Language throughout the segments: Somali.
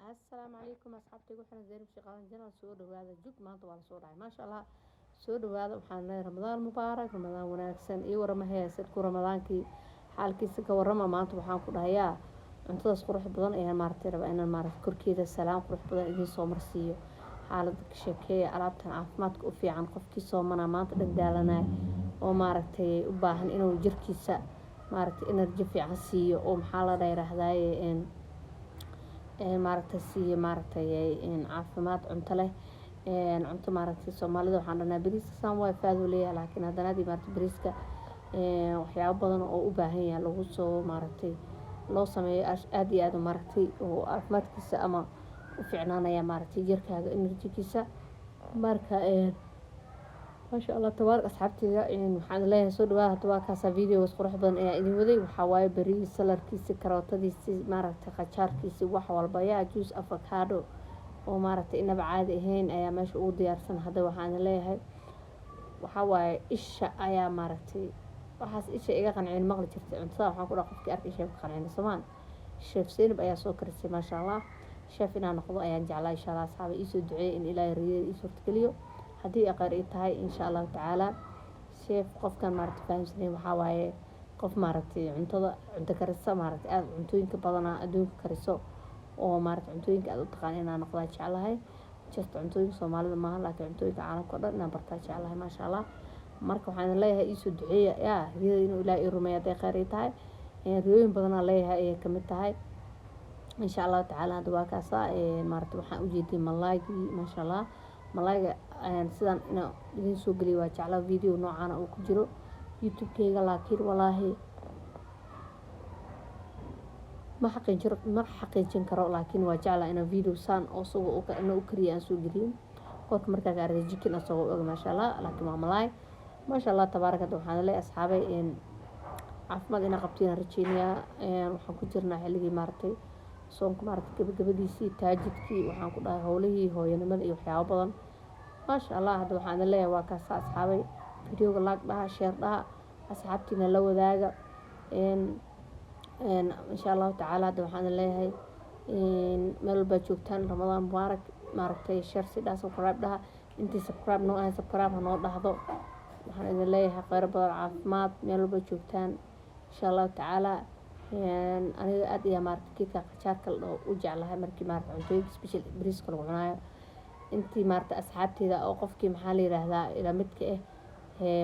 Assalaamu calaykum asxaabtaygu waxaan zeynab shaqadan janal soo dhawaada jug maanta waa la soo dhacay maasha allah soo dhawaada waxaan leeyahay ramadaan mubaarak ramadaan wanaagsan iyo warama heesadku ramadaankii xaalkiisa ka warama maanta waxaan ku dhahayaa cuntadaas qurux badan ayaan maaragtay rabaa inaan maaragtay korkeeda salaam qurux badan idiin soo marsiiyo xaaladda ka sheekeeya alaabtan caafimaadka u fiican qofkii soomana maanta dhan daalanaya oo maaragtay u baahan inuu jirkiisa maaragtay energy fiican siiyo oo maxaa la dhayraahdaaye maaragtay siiyo maaragtay caafimaad cunto leh cunto maaragtay Soomaalida waxaan dhanaa bariiska saan waa faado leeyahay laakiin haddana maaragtay bariiska waxyaabo badan oo u baahan yahay lagu soo maaragtay loo sameeyo aad iyo aad maaragtay oo caafimaadkiisa ama u fiicnaanaya maaragtay jirkaaga energy-kiisa marka maasha allah tabaaraka asxaabtayda waxaan leeyahay soo dhawaada hadda waa kaasa videos qurux badan ayaa idin waday waxaa waaye bariis salarkiisa karootadiisa maaragtay qajaarkiisa wax walba yaa juice avocado oo maaragtay inaba caadi ahayn ayaa meesha ugu diyaarsan hadda waxaan leeyahay waxaa waaye isha ayaa maaragtay waxaas isha iga qancin maqli jirtay cuntada waxaan ku dhahay qofkii arkay sheef qancin samaan sheef Zeynab ayaa soo karisay maasha allah sheef inaan noqdo ayaan jeclaa insha allah asxaabay ii soo duceeyay in ilaahay riyada ii suurtageliyo haddii aqaar ay tahay insha Allah tacaala sheef qofkan maaragtay fahamsaneen waxaa waaye qof maaragtay cunto karisa maaragtay aad cuntooyinka badana adduunka kariso oo maaragtay cuntooyinka aad u taqaan inaan noqdaa jeclahay just cuntooyinka Soomaalida maaha laakiin cuntooyinka caalamka oo dhan inaan bartaa jeclahay maasha Allah marka waxaan leeyahay ii soo duceeya yaa riyada inuu ilaahay ii rumeeyo haddii aqaar ay tahay riyooyin badan aan leeyahay ay kamid tahay insha Allah tacaala hadda waa kaasa maaragtay waxaan u jeediyay malaaygi maasha Allah malayga sidaan inaan idin soo geliyo waa jeclaa video noocan oo ku jiro youtube-kayga laakiin walaahi ma xaqiijin karo laakiin waa jeclaa inaan video saan oo sugo u kariyo aan soo geliyo qofka markaa ka aragay chicken asagoo og maasha Allah laakiin waa malaay maasha Allah tabaaraka waxaan leeyahay asxaabay caafimaad ina qabtiin rajeynayaa waxaan ku jirnaa xilligii maaragtay soonka maaragtay gabagabadiisii taajidkii waxaan ku dhahay howlihii hooyanimada iyo waxyaabo badan maasha Allah hadda waxaan leeyahay waa kaasa asxaabay videoga like dhaha share dhaha asxaabtiina la wadaaga insha Allah tacaala hadda waxaan leeyahay meel walba joogtaan ramadaan mubaarak maaragtay share si dhaha subscribe dhaha intii subscribe noo ahay subscribe ha noo dhahdo waxaan idin leeyahay khayr badan caafimaad meel walba joogtaan insha Allah tacaala aniga aad iyo maaragtay geedka qajaarka u jeclahay markii maaragtay cuntooyinka special bariiska lagu cunayo intii maaragtay asxaabteeda oo qofkii maxaa la yiraahdaa ila midka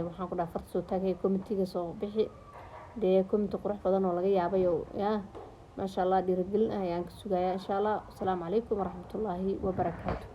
waxaan ku dhahay farta soo taagay commentiga soo bixi dee comment qurux badan oo laga yaabay yaa maasha Allah dhiirigelin ayaan ka sugayaa insha Allah assalaamu calaykum waraxmatullaahi wabarakaatuh